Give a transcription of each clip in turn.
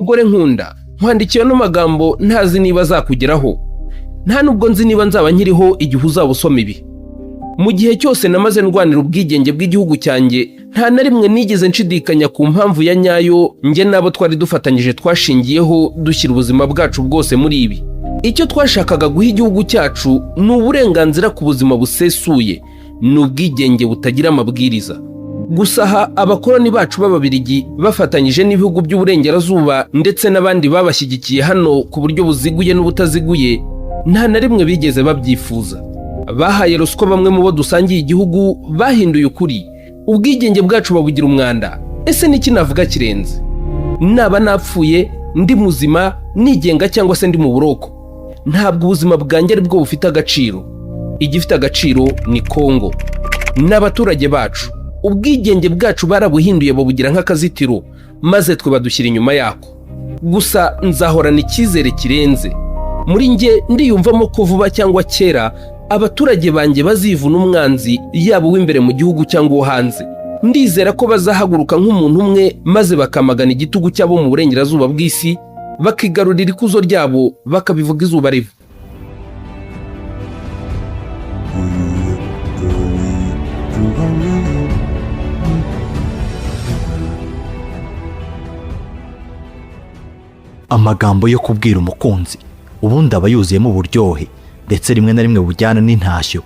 Gore nkunda nkwandikiye no magambo ntazi niba azakugeraho, nta nubwo nzi niba nzaba nkiriho igihe uzaba usoma ibi. Mu gihe cyose namaze ndwanira ubwigenge bw'igihugu cyanjye, nta na rimwe nigeze nshidikanya ku mpamvu ya nyayo nge nabo twari dufatanyije twashingiyeho dushyira ubuzima bwacu bwose muri ibi. Icyo twashakaga guha igihugu cyacu ni uburenganzira ku buzima busesuye, ni ubwigenge butagira amabwiriza. Gusa aha abakoloni bacu b'Ababiligi bafatanyije n'ibihugu by'uburengerazuba ndetse n'abandi babashyigikiye hano ku buryo buziguye n'ubutaziguye, nta na rimwe bigeze babyifuza. Bahaye ruswa bamwe mu bo dusangiye igihugu, bahinduye ukuri. Ubwigenge bwacu babugira umwanda. Ese niki navuga kirenze? Naba napfuye, ndi muzima, nigenga cyangwa se ndi mu buroko, ntabwo ubuzima bwanjye ari bwo bufite agaciro. Igifite agaciro ni Congo n'abaturage bacu. Ubwigenge bwacu barabuhinduye babugira nk'akazitiro, maze twe badushyira inyuma yako. Gusa nzahorana icyizere kirenze. Muri nge ndiyumvamo ko vuba cyangwa kera abaturage banjye bazivuna umwanzi, yaba uw'imbere mu gihugu cyangwa uwo hanze. Ndizera ko bazahaguruka nk'umuntu umwe, maze bakamagana igitugu cyabo mu burengerazuba bw'isi, bakigarurira ikuzo ryabo, bakabivuga izuba riva. Amagambo yo kubwira umukunzi ubundi aba yuzuyemo uburyohe ndetse rimwe na rimwe bujyana n'intashyo.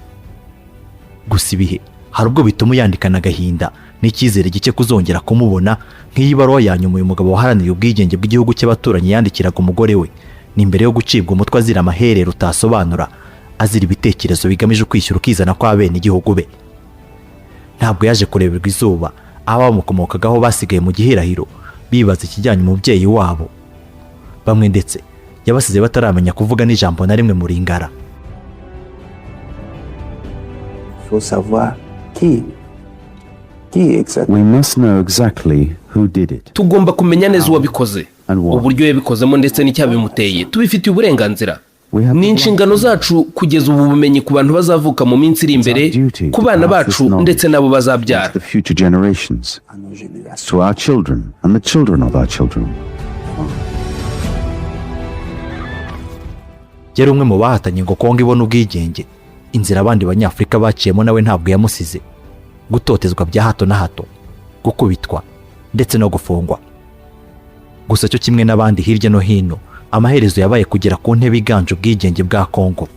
Gusa ibihe hari ubwo bituma yandikana agahinda n'icyizere gike kuzongera kumubona, nk'iyi baruwa ya nyuma uyu mugabo waharaniye ubwigenge bw'igihugu cy'abaturanyi yandikiraga umugore we, ni mbere yo gucibwa umutwe azira amaherero utasobanura, azira ibitekerezo bigamije kwishyura ukizana kw'abene igihugu be. Ntabwo yaje kureberwa izuba, aba bamukomokagaho basigaye mu gihirahiro bibaza ikijyanye umubyeyi wabo. Bamwe ndetse yabasize bataramenya kuvuga n'ijambo na rimwe muri ngara. We must know exactly who did it. Tugomba kumenya neza uwabikoze, uburyo yabikozemo ndetse n'icyabimuteye. Tubifitiye uburenganzira. Ni inshingano zacu kugeza ubu bumenyi ku bantu bazavuka mu minsi iri imbere, ku bana bacu ndetse nabo bazabyara. To our children and the children of our children. Yari umwe mu bahatanye ngo Kongo ibone ubwigenge. Inzira abandi banyafurika baciyemo nawe ntabwo yamusize. Gutotezwa bya hato na hato, gukubitwa ndetse no gufungwa. Gusa cyo kimwe n'abandi hirya no hino, amaherezo yabaye kugera ku ntebe iganje ubwigenge bwa Kongo.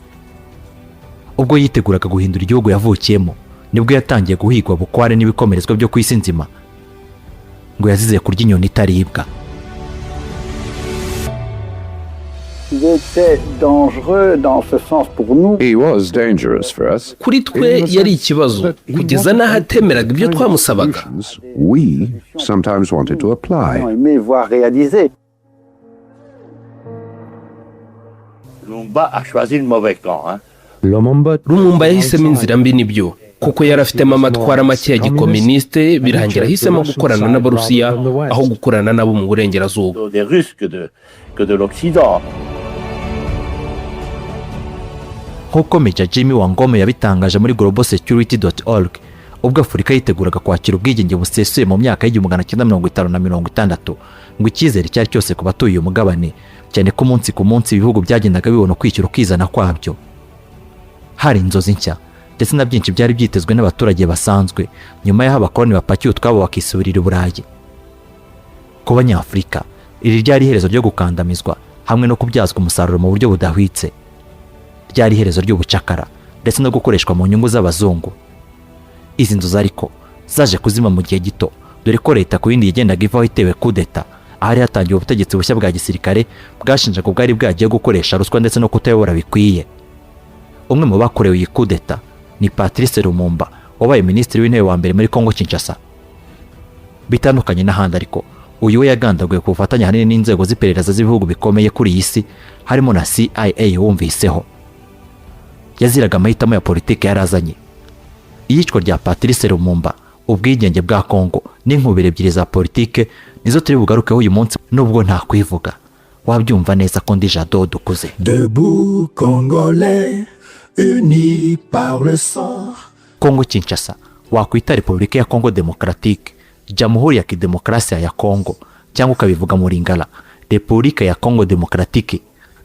Ubwo yiteguraga guhindura igihugu yavukiyemo, nibwo yatangiye guhigwa bukware n'ibikomerezwa byo kwisi nzima, ngo yazize kurya inyoni itaribwa. He was dangerous for us. Kuri twe yari ikibazo kugeza n'aho atemeraga ibyo twamusabaga. We sometimes wanted to apply. Lumumba yahisemo inzira mbi nibyo, kuko yari afitemo amatwara make ya gikoministe, birangira ahisemo gukorana n'Abarusiya aho gukorana nabo mu burengerazuba. Nk'uko Major Jimmy Wangome yabitangaje muri globalsecurity.org, ubwo Afurika yiteguraga kwakira ubwigenge busesuye mu myaka y'1950 na 1960, ngo icyizere cyari cyose ku batuye uyu mugabane, cyane ko umunsi ku munsi ibihugu byagendaga bibona kwishyura ukizana kwabyo. Hari inzozi nshya ndetse na byinshi byari byitezwe n'abaturage basanzwe nyuma y'aho abakoloni bapakiye utwabo bakisubirira Uburayi. Ku banyafurika iri ryari iherezo ryo gukandamizwa hamwe no kubyazwa umusaruro mu buryo budahwitse. Ryari iherezo ry'ubucakara ndetse no gukoreshwa mu nyungu z'abazungu. Izi nzozi ariko zaje kuzima mu gihe gito, dore ko leta ku yindi yagendaga ivaho itewe kudeta, ahari hatangiye ubutegetsi bushya bwa gisirikare bwashinjaga ubwari bwagiye gukoresha ruswa ndetse no kutayobora bikwiye. Umwe mu bakorewe iyi kudeta ni Patrice Lumumba, wabaye minisitiri w'intebe wa mbere muri Congo Kinshasa. Bitandukanye n'ahandi ariko, uyu we yagandaguye ku bufatanye hanini n'inzego z'iperereza z'ibihugu bikomeye kuri iyi si, harimo na CIA wumviseho. Yaziraga amahitamo ya politiki yarazanye. Iyicwa rya Patrice Lumumba, ubwigenge bwa Congo n'inkubiri ebyiri za politike nizo turi bugarukeho uyu munsi, nubwo nta kwivuga. Wabyumva neza ko ndi Jado dukuze. Debout Congolais unis par le sang. Congo Kinshasa wakwita Repubulika ya Congo Democratique, Jamhuri ya Kidemokrasia ya Congo, cyangwa ukabivuga muri Ngala, Repubulika ya Congo Democratique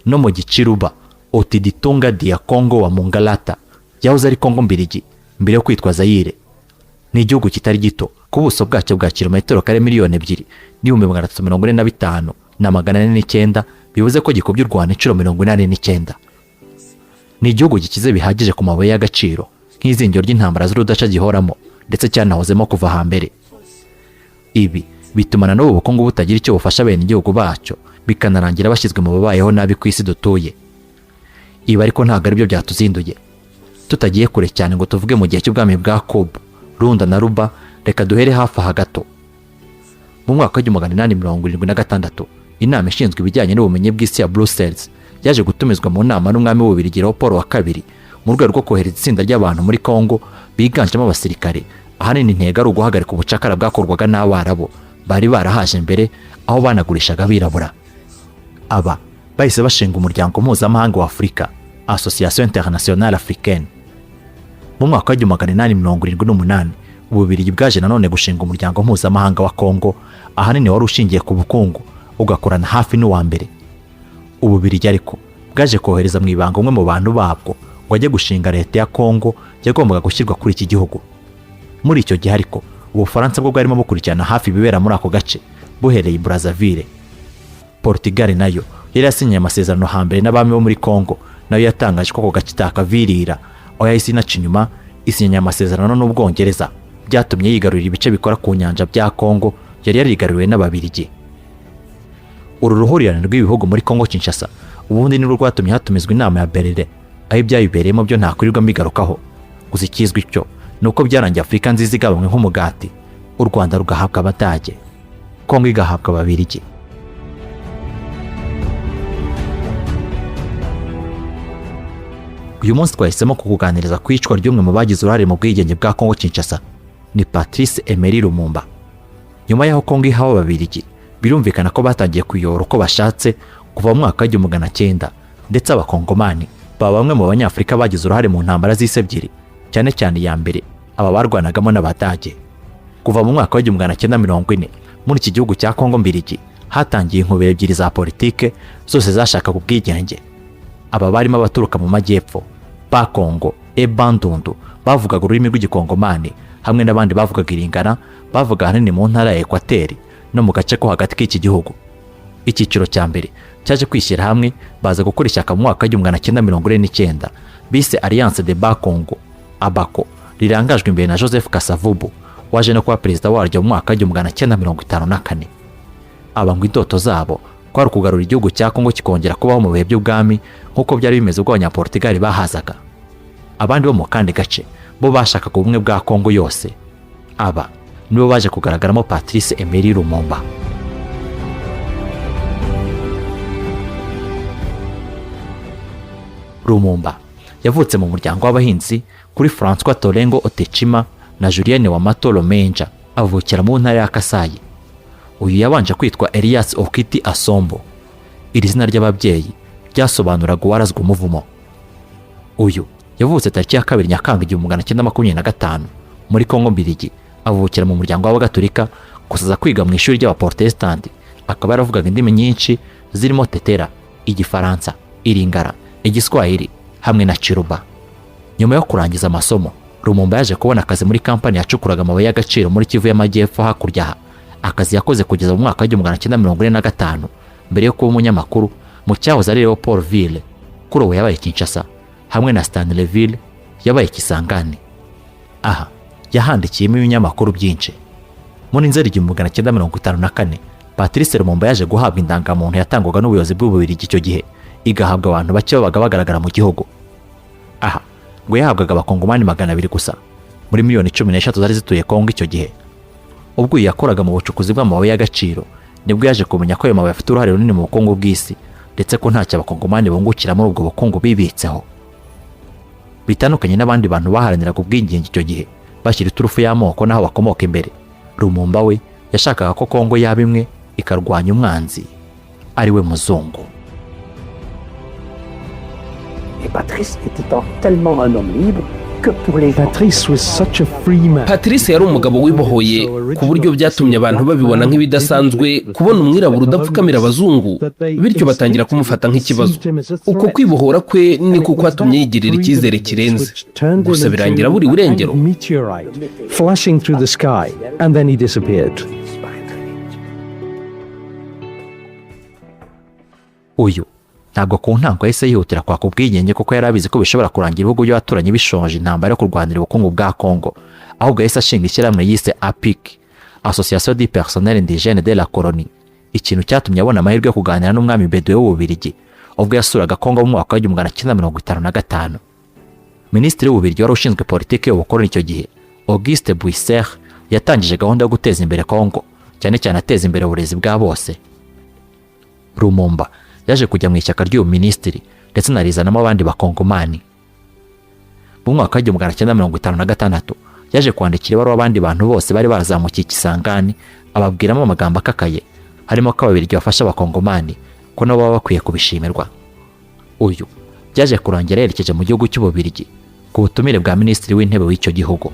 no mu Gichiruba Otiditunga dia Congo wa Mungalata yahoze ari Congo mbirigi mbere yo kwitwa Zaire. Ni igihugu kitari gito ku buso bwacyo bwa kilometero kare miliyoni 2,345 na 409, bivuze ko gikubye u Rwanda inshuro 89. Ni igihugu gikize bihagije ku mabuye y'agaciro nk'izingiro ry'intambara z'urudaca gihoramo ndetse cyanahozemo kuva hambere. Ibi bitumana n'ubu bukungu butagira icyo bufasha bene igihugu bacyo, bikanarangira bashyizwe mu babayeho nabi ku isi dutuye. Ibi ariko ntabwo ari byo byatuzinduye. Tutagiye kure cyane ngo tuvuge mu gihe cy'ubwami bwa Kobu, Runda na Ruba, reka duhere hafi aha gato. Mu mwaka wa 1876 inama ishinzwe ibijyanye n'ubumenyi bw'isi ya Brussels yaje gutumizwa mu nama n'umwami w'Ububiligi Paul wa kabiri mu rwego rwo kohereza itsinda ry'abantu muri Congo biganjemo abasirikare, ahanini intego ari uguhagarika ubucakara bwakorwaga n'Abarabu bari barahaje mbere, aho banagurishaga abirabura. Aba bahise bashinga umuryango mpuzamahanga wa Afurika, Association Internationale Africaine. Mu mwaka wa 1878 Ububiligi bwaje nanone gushinga umuryango mpuzamahanga wa Congo, ahanini wari ushingiye ku bukungu ugakorana hafi n'uwa mbere. Ububiligi ariko bwaje kohereza mu ibanga umwe mu bantu babwo ngo ajye gushinga leta ya Congo yagombaga gushyirwa kuri iki gihugu. Muri icyo gihe ariko Ubufaransa bwo bwarimo bukurikirana hafi ibibera muri ako gace buhereye i Brazzaville. Portugal nayo yari yasinye amasezerano hambere n'abami bo muri Congo, nayo yatangaje ko ako gace takavirira, aho yahise inaca inyuma isinya amasezerano n'Ubwongereza, byatumye yigarurira ibice bikora ku nyanja bya Congo yari yarigaruriwe n'Ababiligi. Uru ruhurirane rw'ibihugu muri Congo Kinshasa ubundi ni rwatumye hatumizwa inama ya Berlin, aho ibyayibereyemo byo ntakurirwa mbigarukaho. Gusa ikizwi cyo nuko byarangiye Afurika nziza igabanywe nk'umugati, u Rwanda rugahabwa Abadage, Congo igahabwa Ababiligi. Uyu munsi twahisemo kukuganiriza ku icwa ry'umwe mu bagize uruhare mu bwigenge bwa Congo Kinshasa, ni Patrice Lumumba. Nyuma y'aho Congo ihawe Ababiligi, birumvikana ko batangiye kuyora uko bashatse kuva mu mwaka wa 1900, ndetse abakongomani baba bamwe mu banyafurika bagize uruhare mu ntambara z'isi ebyiri, cyane cyane ya mbere aba barwanagamo n'Abadage. Kuva mu mwaka wa 1940 muri iki gihugu cya Congo mbirigi hatangiye inkubiri ebyiri za politike, zose zashakaga ubwigenge. Aba barimo abaturuka mu majyepfo ba Congo Bandundu bavugaga ururimi rw'igikongomani, hamwe n'abandi bavugaga Iringana, bavuga ahanini mu ntara ya Ekwateri no mu gace ko hagati k'iki gihugu. Icyiciro cya mbere cyaje kwishyira hamwe baza gukora ishyaka mu mwaka wa 1949 bise Alliance de Congo Abako, rirangajwe imbere na Joseph Kasavubu waje no kuba perezida waryo mu mwaka wa 1954. Aba ngo indoto zabo kwari kugarura igihugu cya Congo kikongera kubaho mu bihe by'ubwami nk'uko byari bimeze ubwo abanyaportugali bahazaga. Abandi bo mu kandi gace bo bashakaga ubumwe bwa Congo yose. Aba nibo baje kugaragaramo Patrice Lumumba. Lumumba yavutse mu muryango w'abahinzi kuri François Tolengo Otechima na Julienne wa Matolo Menja, avukira mu ntara ya Kasai. Uyu yabanje kwitwa Elias Okiti Asombo. Iri zina ry'ababyeyi ryasobanuraga uwarazwe umuvumo. Uyu yavutse tariki ya 2 Nyakanga 1925 muri Congo mbirigi, avukira mu muryango w'Abagatolika, gusaza kwiga mu ishuri ry'Abaprotestanti. Akaba yaravugaga indimi nyinshi zirimo Tetera, Igifaransa, Iringara, Igiswahili hamwe na Chiruba. Nyuma yo kurangiza amasomo, Lumumba yaje kubona akazi muri kampani yacukuraga amabuye y'agaciro muri Kivu y'Amajyepfo hakurya. Akazi yakoze kugeza mu mwaka wa 1945 mbere yo kuba umunyamakuru mu cyahoze ari Leopoldville, kuri ubu yabaye Kinshasa, hamwe na Stanleyville yabaye Kisangani. Aha yahandikiyemo ibinyamakuru byinshi. Muri Nzeri 1954 Patrice Lumumba yaje guhabwa indangamuntu yatangwaga n'ubuyobozi bw'Ububiligi icyo gihe, igahabwa abantu bake babaga bagaragara mu gihugu. Aha ngo yahabwaga abakongomani 200 gusa muri miliyoni 13 zari zituye Congo icyo gihe. Ubwo yakoraga mu bucukuzi bw'amabuye y'agaciro, nibwo yaje kumenya ko ayo mabuye afite uruhare runini mu bukungu bw'isi, ndetse ko ntacyo abakongomani bungukira muri ubwo bukungu bibitseho. Bitandukanye n'abandi bantu baharaniraga ubwigenge icyo gihe bashyira iturufu y'amoko n'aho bakomoka imbere, Lumumba we yashakaga ko Congo yaba imwe ikarwanya umwanzi ari we muzungu. Et Patrice était tellement un homme libre Patrice was such a free man. Patrice yari umugabo wibohoye ku buryo byatumye abantu babibona nk'ibidasanzwe kubona umwirabura udapfukamira abazungu, bityo batangira kumufata nk'ikibazo. Uko kwibohora kwe niko kwatumye yigirira icyizere kirenze, gusa birangira buri urengero. Flashing through the sky and then he disappeared. Uyu ntabwo ku ntango yahise yihutira kwaka ubwigenge kuko yari abizi ko bishobora kurangira ibihugu by'abaturanyi bishonje intambara yo kurwanira ubukungu bwa Congo, ahubwo yahise ashinga ishyirahamwe yise APIC, Association du Personnel Indigène de la Colonie, ikintu cyatumye abona amahirwe yo kuganira n'umwami Bedouin w'Ububiligi ubwo yasuraga Congo mu mwaka wa 1955. Minisitiri w'Ububiligi wari ushinzwe politiki y'ubukoloni icyo gihe, Auguste Byishe, yatangije gahunda yo guteza imbere Congo, cyane cyane ateza imbere uburezi bwa bose. Lumumba yaje kujya mu ishyaka ry'uwo minisitiri ndetse narizanamo abandi bakongomani. Mu mwaka wa 1956 yaje kwandikira ibaruwa abandi bantu bose bari barazamukiye ikisangani, ababwiramo amagambo akakaye, harimo ko Ababiligi bafasha abakongomani ko nabo baba bakwiye kubishimirwa. Uyu byaje kurangira yerekeje mu gihugu cy'Ububiligi ku butumire bwa minisitiri w'intebe w'icyo gihugu.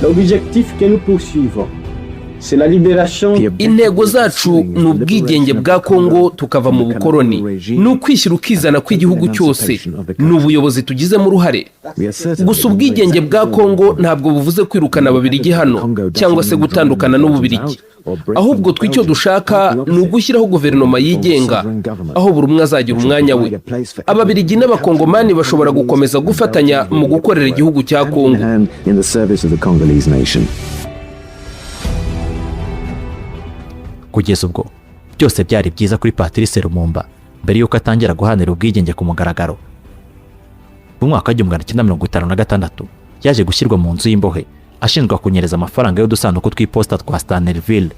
L'objectif que nous poursuivons, c'est la libération. Intego zacu ni ubwigenge bwa Congo tukava mu bukoloni, ni ukwishyira ukizana kw'igihugu cyose, ni ubuyobozi tugizemo uruhare. Gusa ubwigenge bwa Congo ntabwo buvuze kwirukana Ababiligi hano cyangwa se gutandukana n'Ububiligi, ahubwo tw'icyo dushaka ni ugushyiraho guverinoma yigenga aho buri umwe azagira umwanya we. Ababiligi n'abakongomani bashobora gukomeza gufatanya mu gukorera igihugu cya Congo. Kugeza ubwo byose byari byiza kuri Patrice Lumumba mbere yuko atangira guhanira ubwigenge ku mugaragaro. Mu mwaka wa 1956 yaje gushyirwa mu nzu y'imbohe ashinjwa kunyereza amafaranga y'udusanduku tw'iposta twa Stanleyville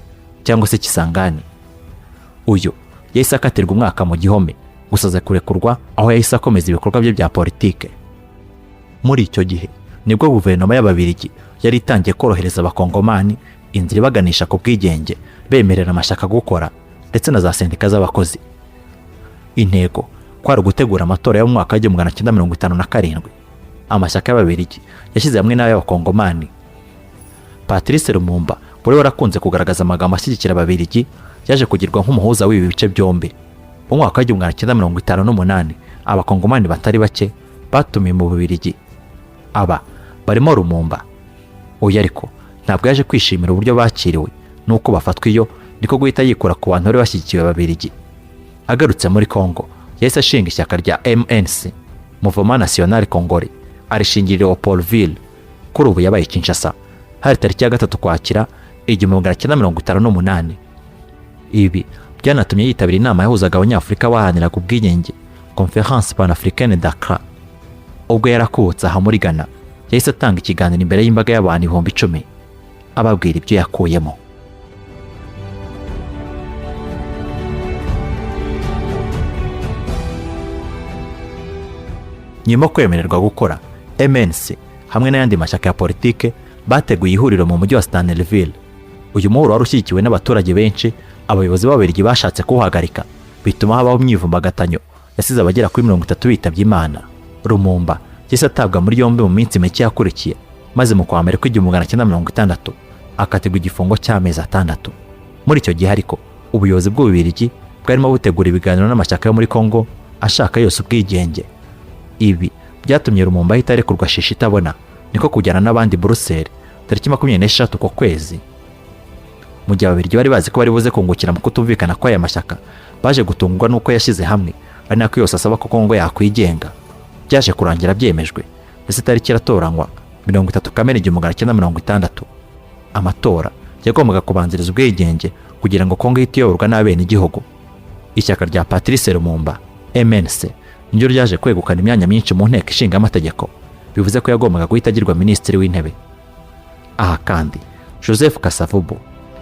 cyangwa se Kisangani. Uyu yahise akatirwa umwaka mu gihome, gusa aza kurekurwa aho yahise akomeza ibikorwa bye bya politike. Muri icyo gihe nibwo guverinoma y'Ababiligi yari itangiye korohereza abakongomani inzira ibaganisha ku bwigenge, bemerera amashyaka gukora ndetse na za sendika z'abakozi. Intego kwari gutegura amatora yo mu mwaka wa 1957. Amashyaka y'Ababiligi yashyize hamwe n'ay'abakongomani. Patrice Lumumba buri warakunze kugaragaza amagambo ashyigikira Ababiligi, yaje kugirwa nk'umuhuza w'ibi bice byombi. Mu mwaka wa 1958 abakongomani batari bake batumiye mu Bubiligi. Aba barimo Lumumba. Uyu ariko ntabwo yaje kwishimira uburyo bakiriwe nuko bafatwa iyo niko guhita yikora ku bantu bari bashyigikiye Ababiligi. Agarutse muri Congo yahise ashinga ishyaka rya MNC, Mouvement National Congolais, arishingirira Paulville, kuri ubu yabaye Kinshasa, hari tariki ya 3 Ukwakira 1958. Ibi byanatumye yitabira inama yahuzaga abanyafurika bahaniraga ubwigenge, Conference Pan-Africaine d'Accra. Ubwo yarakubutse aha muri Ghana, yahise atanga ikiganiro imbere y'imbaga y'abantu 10,000 ababwira ibyo yakuyemo. Nyuma kwemererwa gukora, MNC hamwe n'ayandi mashyaka ya politike bateguye ihuriro mu mujyi wa Stanleyville. Uyu muhuro wari ushyigikiwe n'abaturage benshi. Abayobozi b'Ababiligi bashatse kuwuhagarika, bituma habaho imyivumbagatanyo yasize abagera kuri 30 bitabye Imana. Lumumba yahise atabwa muri yombi mu minsi mike yakurikiye, maze mu kwa mbere kwa 1960 akategwa igifungo cy'amezi 6. Muri icyo gihe ariko ubuyobozi bw'Ububiligi bwarimo butegura ibiganiro n'amashyaka yo muri Congo ashaka yose ubwigenge. Ibi byatumye Lumumba ahita arekurwa shishi itabona, niko kujyana n'abandi Brussels tariki 26 ku kwezi. Mu gihe Ababiligi bari bazi ko bari buze kungukira mu kutumvikana kwa aya mashyaka, baje gutungwa nuko yashyize hamwe ari nako yose asaba ko Congo yakwigenga. Byaje kurangira byemejwe ndetse tariki iratoranywa 30 Kamena 1960. Amatora yagombaga kubanziriza ubwigenge kugira ngo Congo ihite iyoborwa n'abene igihugu. Ishyaka rya Patrice Lumumba MNC niryo ryaje kwegukana imyanya myinshi mu nteko ishinga amategeko, bivuze ko yagombaga guhita agirwa minisitiri w'intebe. Aha kandi Joseph Kasavubu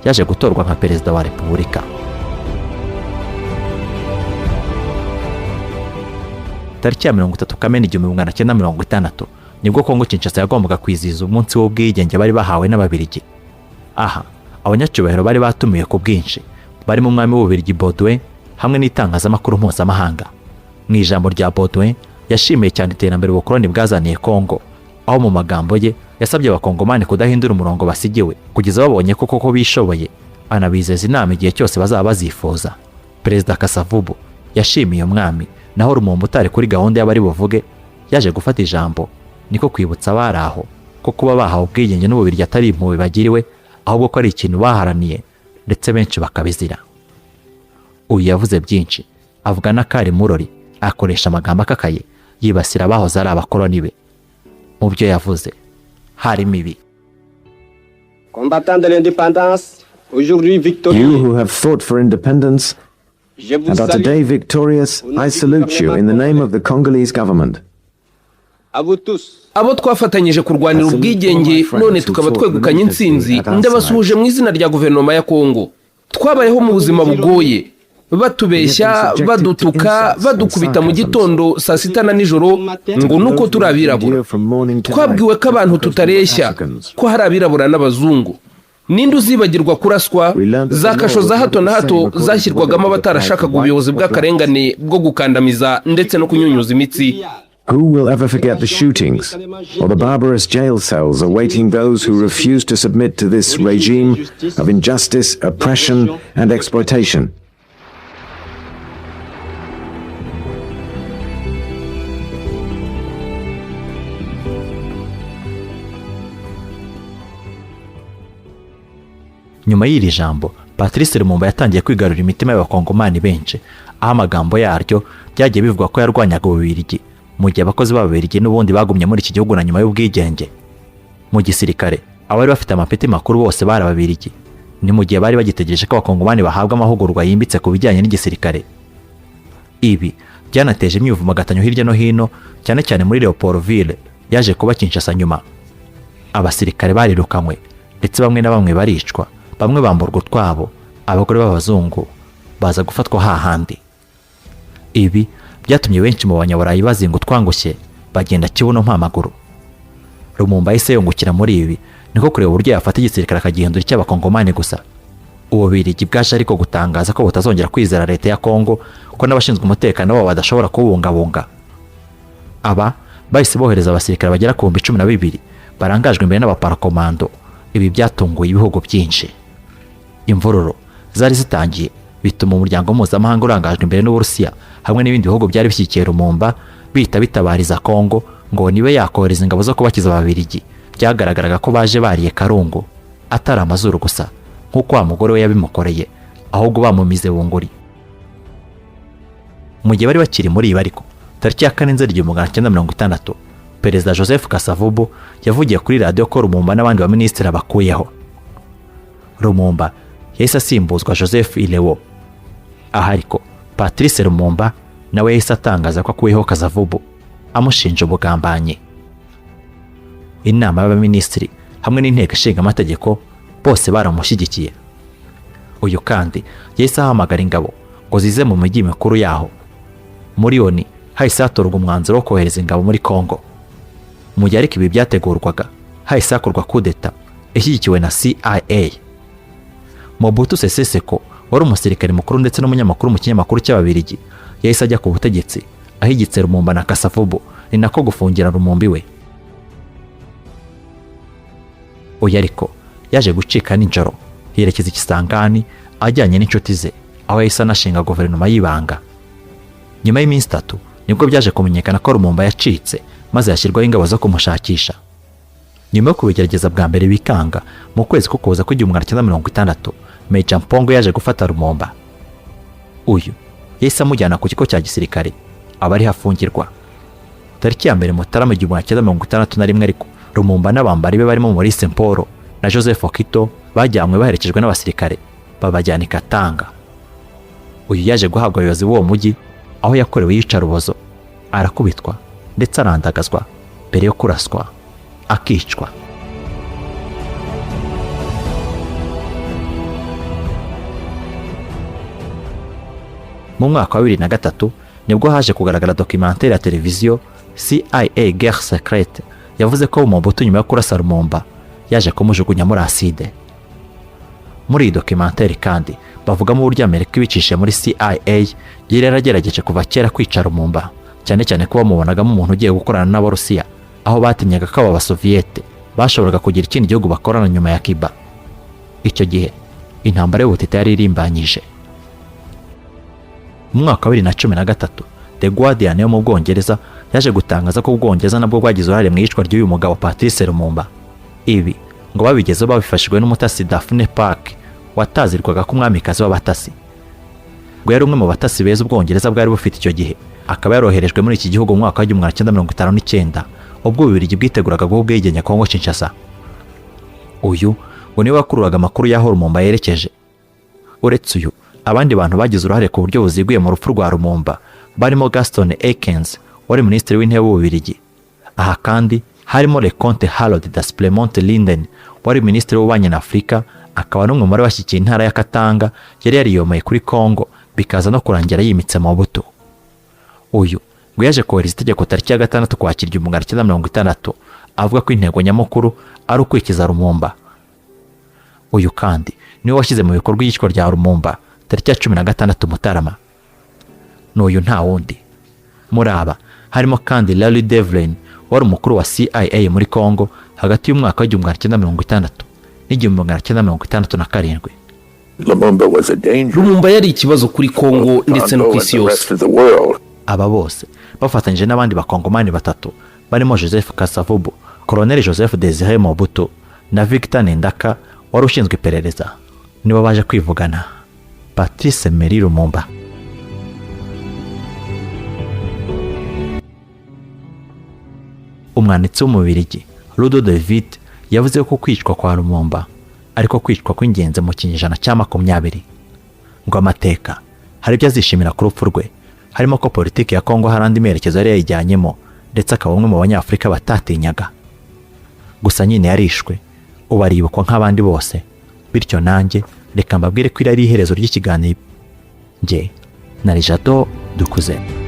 yaje gutorwa nka perezida wa Repubulika. Tariki ya 30 Kamena 1960 nibwo Congo Kinshasa yagombaga kwizihiza umunsi w'ubwigenge bari bahawe n'Ababiligi. Aha abanyacyubahiro bari batumiye ku bwinshi, bari mu mwami w'Ububiligi Baudouin hamwe n'itangazamakuru mpuzamahanga. Mu ijambo rya Baudouin yashimiye cyane iterambere ubukoloni bwazaniye Congo, aho mu magambo ye yasabye abakongomani kudahindura umurongo basigiwe kugeza babonye ko koko bishoboye, anabizeza inama igihe cyose bazaba bazifuza. Perezida Kasavubu yashimiye umwami, naho Lumumba utari kuri gahunda y'abari buvuge yaje gufata ijambo, niko kwibutsa abari aho ko kuba bahawe ubwigenge n'Ububiligi atari impuhwe bagiriwe, ahubwo ko ari ikintu baharaniye ndetse benshi bakabizira. Uyu yavuze byinshi, avuga n'akari murori, akoresha amagambo akakaye yibasira abahoze ari abakoloni be. Mu byo yavuze harimo ibi: Combattant de l'indépendance, aujourd'hui You victorieux, who have fought for independence je vous and are today salue victorious, I salute you in the name of the Congolese government. à vous tous. abo twafatanyije kurwanira ubwigenge none tukaba twegukanye intsinzi, ndabasuhuje mu izina rya guverinoma ya Congo. Twabayeho mu buzima bugoye, batubeshya, badutuka, badukubita mu gitondo, saa sita na nijoro ngo nuko turi abirabura. Twabwiwe ko abantu tutareshya, ko hari abirabura n'abazungu. Ninde uzibagirwa kuraswa, za kasho za hato na hato zashyirwagamo abatarashakaga ubuyobozi bw'akarengane bwo gukandamiza ndetse no kunyunyuza imitsi. Who will ever forget the shootings or the barbarous jail cells awaiting those who refuse to submit to this regime of injustice, oppression, and exploitation? Nyuma y'iri jambo, Patrice Lumumba yatangiye kwigarurira imitima y'abakongomani benshi, aho amagambo yaryo byagiye bivugwa ko yarwanyaga Ububiligi, mu gihe abakozi b'Ababiligi n'ubundi bagumye muri iki gihugu na nyuma y'ubwigenge. Mu gisirikare, abari bafite amapeti makuru bose bari Ababiligi, ni mu gihe bari bagitegereje ko abakongomani bahabwa amahugurwa yimbitse ku bijyanye n'igisirikare. Ibi byanateje imyivumbagatanyo hirya no hino, cyane cyane muri Leopoldville yaje kuba Kinshasa nyuma. Abasirikare barirukanywe ndetse bamwe na bamwe baricwa, bamwe bamburwa utwabo, abagore b'abazungu baza gufatwa hahandi. Ibi byatumye benshi mu banyaburayi bazinga utwangushye bagenda kibuno mpamaguru. Lumumba yahise yungukira muri ibi, niko kureba uburyo yafata igisirikare akagihindura icy'abakongomani gusa. Ububiligi bwaje ariko gutangaza ko butazongera kwizera leta ya Congo, ko n'abashinzwe umutekano wabo badashobora kubungabunga. Aba bahise bohereza abasirikare bagera ku 12,000 barangajwe imbere n'abaparakomando. Ibi byatunguye ibihugu byinshi. Imvururu zari zitangiye, bituma umuryango mpuzamahanga urangajwe imbere n'Uburusiya hamwe n'ibindi bihugu byari bishyigikiye Lumumba bita bitabariza Congo ngo nibe yakohereza ingabo zo kubakiza Ababiligi. Byagaragaraga ko baje bariye karungu, atari amazuru gusa nk'uko wa mugore we yabimukoreye, ahubwo bamumize bunguri. Mu gihe bari bakiri muri ibi ariko, tariki ya 4 Nzeri 1960, Perezida Joseph Kasavubu yavugiye kuri radio ko Lumumba n'abandi baminisitiri bakuyeho. Lumumba yahise asimbuzwa Joseph Ilewo. Aha ariko Patrice Lumumba nawe yahise atangaza ko akuyeho Kasavubu, amushinja ubugambanyi. Inama y'abaminisitiri hamwe n'inteko ishinga amategeko bose baramushyigikiye. Uyu kandi yahise ahamagara ingabo ngo zize mu mijyi mikuru yaho. Muri oni hahise hatorwa umwanzuro wo kohereza ingabo muri Congo. Mu gihe ariko ibi byategurwaga, hahise hakorwa kudeta ishyigikiwe na CIA. Mobutu Sese Seko wari umusirikare mukuru ndetse n'umunyamakuru mu kinyamakuru cy'Ababiligi yahise ajya ku butegetsi, ahigitse Lumumba na Kasavubu, ni nako gufungira Lumumba we. Uyu ariko yaje gucika nijoro yerekeza Kisangani ajyanye n'inshuti ze, aho yahise anashinga guverinoma y'ibanga. Nyuma y'iminsi 3 nibwo byaje kumenyekana ko Lumumba yacitse, maze yashyirwaho ingabo zo kumushakisha. Nyuma yo kubigerageza bwa mbere bikanga, mu kwezi k'Ukuboza k'1960, Meja Mpongo yaje gufata Lumumba. Uyu yahise amujyana ku kigo cya gisirikare, abari hafungirwa. Tariki ya 1 Mutarama 1961 ariko Lumumba n'abambari be barimo Maurice Mporo na Joseph Okito bajyanywe baherekejwe n'abasirikare babajyana Katanga. Uyu yaje guhabwa abayobozi b'uwo mujyi, aho yakorewe iyicarubozo, arakubitwa ndetse arandagazwa mbere yo kuraswa akicwa. Mu mwaka wa 2003 nibwo haje kugaragara documentaire ya televiziyo CIA Guerre Secrète yavuze ko Mobutu nyuma yo kurasa Lumumba yaje kumujugunya muri acide. Muri iyi documentaire kandi bavugamo uburyo Amerika ibicishije muri CIA yari yaragerageje kuva kera kwica Lumumba cyane cyane ko bamubonagamo umuntu ugiye gukorana n'Abarusiya, aho batinyaga ko aba basoviyete bashoboraga kugira ikindi gihugu bakorana nyuma ya Cuba. Icyo gihe intambara y'ubutita yari irimbanyije. Mu mwaka wa 2013 The Guardian yo mu Bwongereza yaje gutangaza ko Ubwongereza nabwo bwagize uruhare mu iyicwa ry'uyu mugabo Patrice Lumumba. Ibi ngo babigezeho babifashijwe n'umutasi Daphne Park watazirwaga ko umwamikazi w'abatasi. Ngo yari umwe mu batasi beza Ubwongereza bwari bufite icyo gihe, akaba yaroherejwe muri iki gihugu mu mwaka wa 1959 ubwo Ububiligi bwiteguraga guha ubwigenge Congo Kinshasa. Uyu ngo niwe wakururaga amakuru y'aho Lumumba yerekeje. Uretse uyu, abandi bantu bagize uruhare ku buryo buziguye mu rupfu rwa Lumumba barimo Gaston Ekens wari minisitiri w'intebe w'Ububiligi. Aha kandi harimo Leconte Harold da Splemont Linden wari minisitiri w'ububanyi na Afurika, akaba n'umwe muri bashyikiye intara ya Katanga yari yariyomeye kuri Congo bikaza no kurangira yimitse mu buto. Uyu ngo yaje kohereza itegeko tariki ya 6 Ukwakira 1960 avuga ko intego nyamukuru ari ukwikiza Lumumba. Uyu kandi niwe washyize mu bikorwa iyicwa rya Lumumba tariki ya 16 Mutarama. N'uyu nta wundi. Muri aba harimo kandi Larry Devlin wari umukuru wa CIA muri Congo hagati y'umwaka wa 1960 n'1967. Lumumba yari ikibazo kuri Congo ndetse no ku isi yose. Aba bose bafatanyije n'abandi bakongomani batatu barimo Joseph Kasavubu, Colonel Joseph Désiré Mobutu na Victor Nendaka wari ushinzwe iperereza, nibo baje kwivugana Patrice Lumumba. Umwanditsi w'Umubiligi Ludo David yavuze ko kwicwa kwa Lumumba ariko kwicwa kw'ingenzi mu kinyejana cya 20. Ngo amateka hari ibyo azishimira ku rupfu rwe, harimo ko politiki ya Congo hari andi merekezo yari yayijyanyemo, ndetse akaba umwe mu banyafurika batatinyaga. Gusa nyine yarishwe, ubu aribukwa nk'abandi bose. Bityo nanjye reka mbabwire ko iri ari iherezo ry'ikiganiro. Nge nari Jado Dukuze.